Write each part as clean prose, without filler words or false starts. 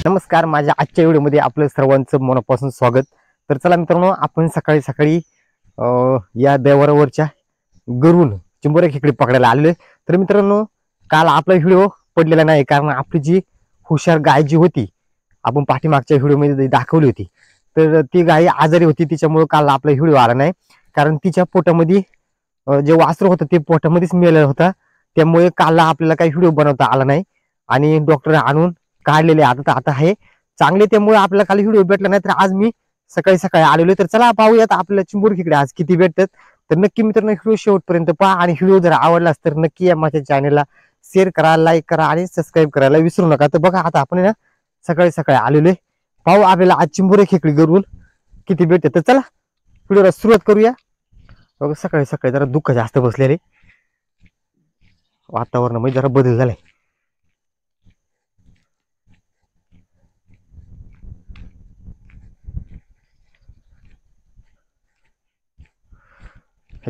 नमस्कार, माझ्या आजच्या व्हिडिओमध्ये आपलं सर्वांचं मनापासून स्वागत. तर चला मित्रांनो, आपण सकाळी सकाळी या देवारावरच्या गरुड चिंबोऱ्या खेकडे पकडायला आलेलो. तर मित्रांनो, काल आपला व्हिडिओ पडलेला नाही, कारण आपली जी हुशार गाय जी होती, आपण पाठीमागच्या व्हिडिओमध्ये दाखवली होती, तर ती गाय आजारी होती. तिच्यामुळे काल आपला व्हिडिओ आला नाही, कारण तिच्या पोटामध्ये जे वासरू होतं ते पोटामध्येच मेलेलं होतं. त्यामुळे काल आपल्याला काही व्हिडिओ बनवता आला नाही आणि डॉक्टर आणून काढलेले आता आहे चांगले. त्यामुळे आपल्याला काल व्हिडिओ भेटला नाही, तर आज मी सकाळी सकाळी आलेलो. तर चला पाहूयात आपल्याला चिंबोरी खेकडे आज किती भेटतात. तर नक्की मित्रांनो व्हिडिओ शेवटपर्यंत पहा आणि व्हिडिओ जर आवडलास तर नक्की या माझ्या चॅनलला शेअर करा, लाईक करा आणि सबस्क्राईब करायला विसरू नका. तर बघा, आता आपण ना सकाळी सकाळी आलेलो, पाहू आपल्याला आज चिंबोरी खेकडी गरुड किती भेटतात. तर चला व्हिडिओला सुरुवात करूया. बघा, सकाळी सकाळी जरा दुःख जास्त बसलेले, वातावरणामध्ये जरा बदल झालाय.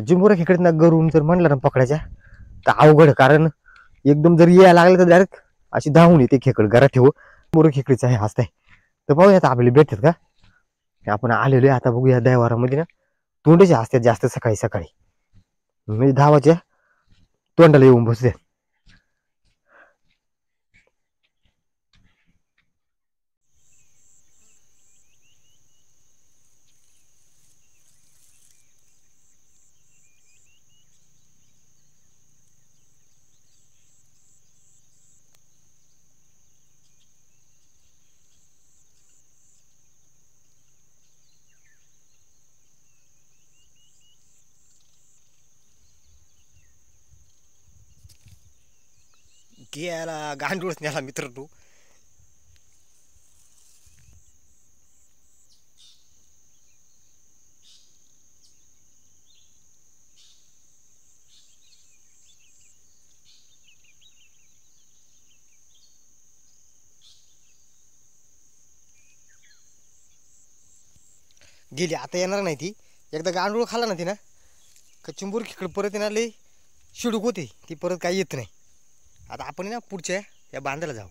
चिंबोऱ्या खेकडीना गरुड जर म्हणलं ना पकडायच्या तर अवघड, कारण एकदम जर यायला लागलं तर डायरेक्ट अशी धावून येते खेकड. घरात ठेवू मोर खेकडीचं आहे असतंय. तर पाहूया आता आपल्याला भेटतात का. आपण आलेलो आहे आता, बघूया देवारामध्ये ना तोंडाचे असतात जास्त सकाळी सकाळी, म्हणजे धावाच्या तोंडाला येऊन बसते. घ्यायला गांडूळच न्याला मित्र तू. गेली आता येणार नाही ती. एकदा गांडूळ खाल्ला ना ती ना का चिंबोरी खेकड परत येणार, लई शिडूक होते ती, परत काही येत नाही. आता आपण ना पुढच्या या बांधायला जाऊ.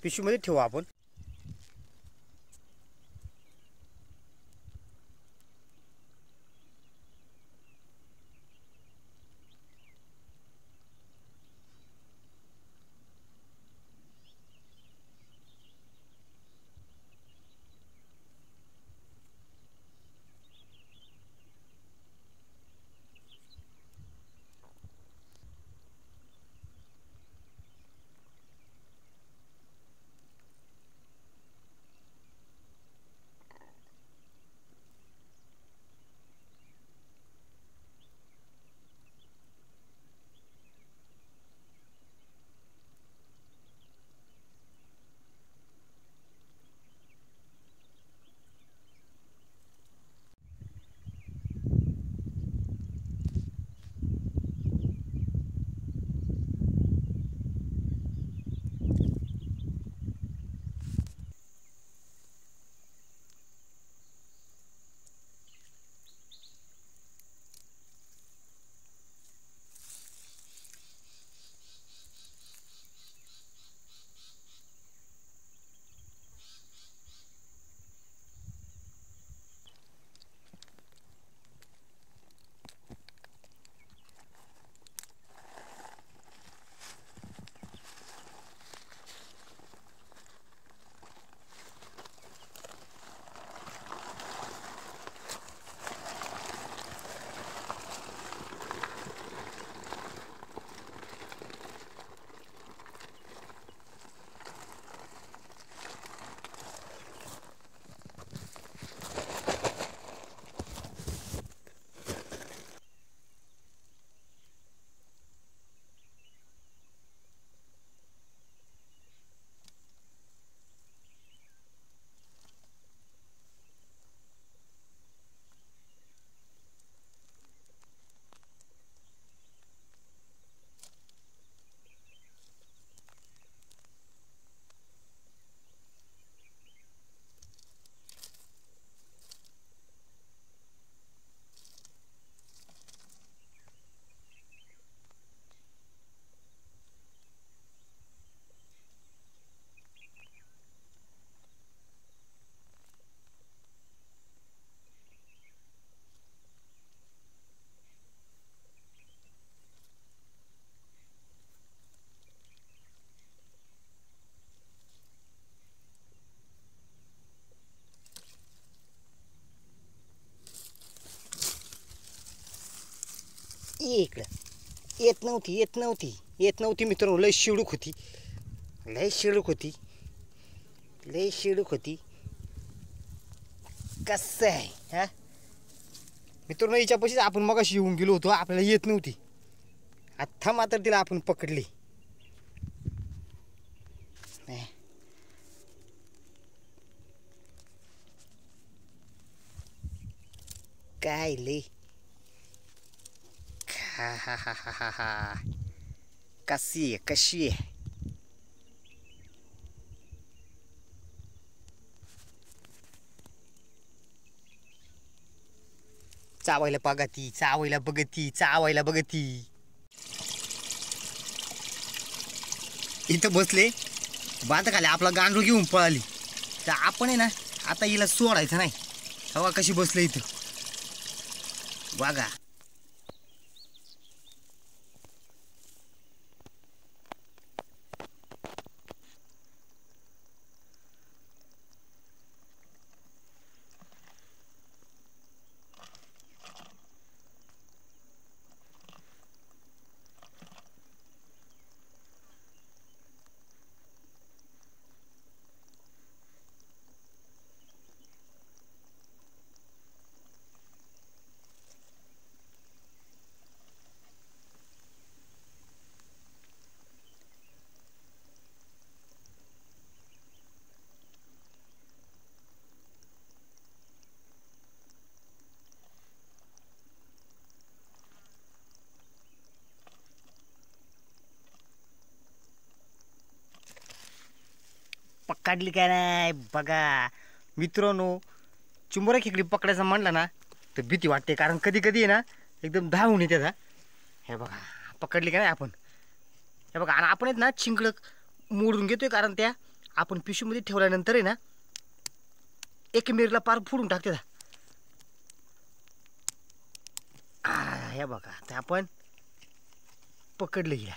पिशवीमध्ये ठेवू आपण. ये इकडं. येत नव्हती मित्रांनो. लय शिडूक होती. कसं आहे हा मित्रांनो, हिच्यापाशीच आपण मगाशी येऊन गेलो होतो. आपल्याला येत नव्हती. आता मात्र तिला आपण पकडली. काय लय हा कशी आहे. चावायला बघती. इथं बसले बांध खाली आपला गांडूळ घेऊन पळाली. तर आपण आहे ना आता हिला सोडायचं नाही. हवा कशी बसले इथं बघा. पकडली काय नाही बघा मित्रांनो. चिंबोऱ्या खेकडी पकडायचं म्हणलं ना तर भीती वाटते. कारण कधी आहे ना एकदम धावून येते. हे बघा पकडली का नाही आपण. हे बघा आणि आपण आहेत ना चिंगड मोडून घेतोय. कारण त्या आपण पिशवीमध्ये ठेवल्यानंतर आहे ना एकमेरीला पार फोडून टाकते. हे बघा ते आपण पकडलं गेला.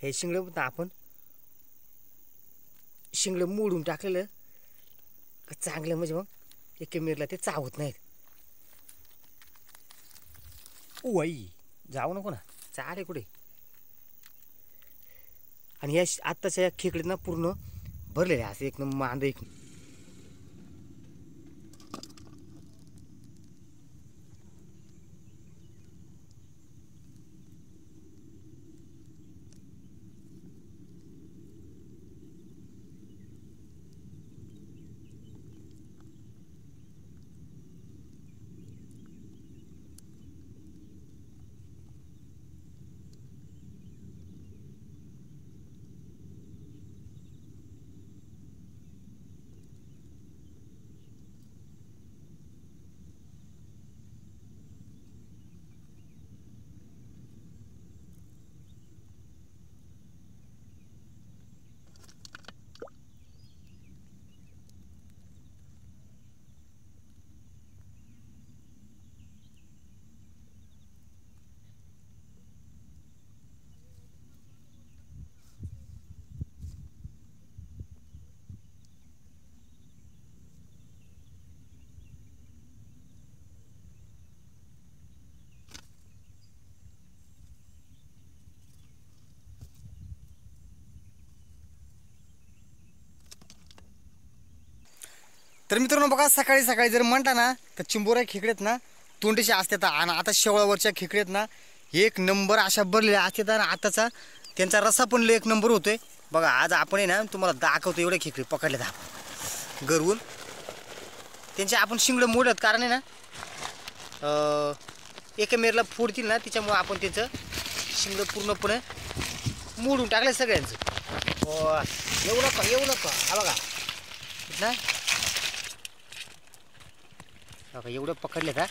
हे शिंगड आपण शिंगड मोडून टाकलेलं चांगलं. म्हणजे मग एकमेरीला ते चावत नाहीत. आई जाऊ नको ना. चाल कुठे. आणि या आत्ताच्या खेकडीत ना पूर्ण भरलेले असं एक मांद एक. तर मित्रांनो बघा सकाळी जर म्हणता ना तर चिंबोऱ्या खेकड्यात ना तोंडीच्या असतात. आणि आता शेवळावरच्या खेकड्यात ना एक नंबर अशा भरलेल्या असतात. आणि आताचा त्यांचा रस्सा पण एक नंबर होतोय. बघा आज आपण आहे ना तुम्हाला दाखवतो एवढे खेकडे पकडलेत आपण गरवून. त्यांचे आपण शिंगडं मोडत कारण आहे ना एकमेरला फोडतील ना त्याच्यामुळे आपण त्याचं शिंगडं पूर्णपणे मोडून टाकलं सगळ्यांचं. एवढं का हा बघा ना बघा एवढं पकडले का.